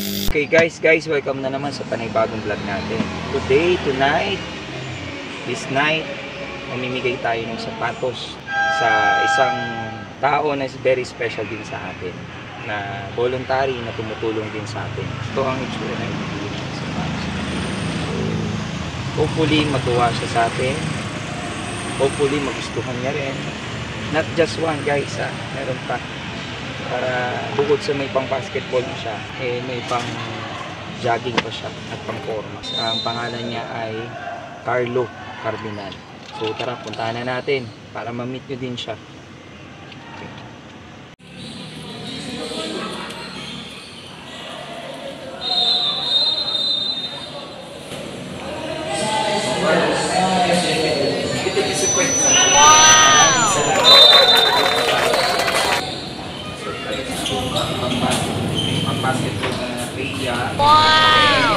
Okay guys, welcome na naman sa panibagong vlog natin. This night, mamimigay tayo ng sapatos sa isang tao na is very special din sa atin, na voluntary na tumutulong din sa atin. Ito ang itsura na ibibigay ng sapatos. Hopefully matuwa siya sa atin. Hopefully magustuhan niya rin. Not just one guys, meron pa. Para bukod sa may pang basketball na siya, may pang jogging pa siya at pang formas. Ang pangalan niya ay Carlo Cardinal. So tara, puntahan na natin para ma-meet nyo din siya. Basketball na area. Wow!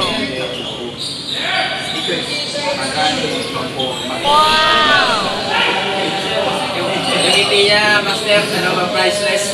Wow! Yung iti niya, master, ano ba priceless?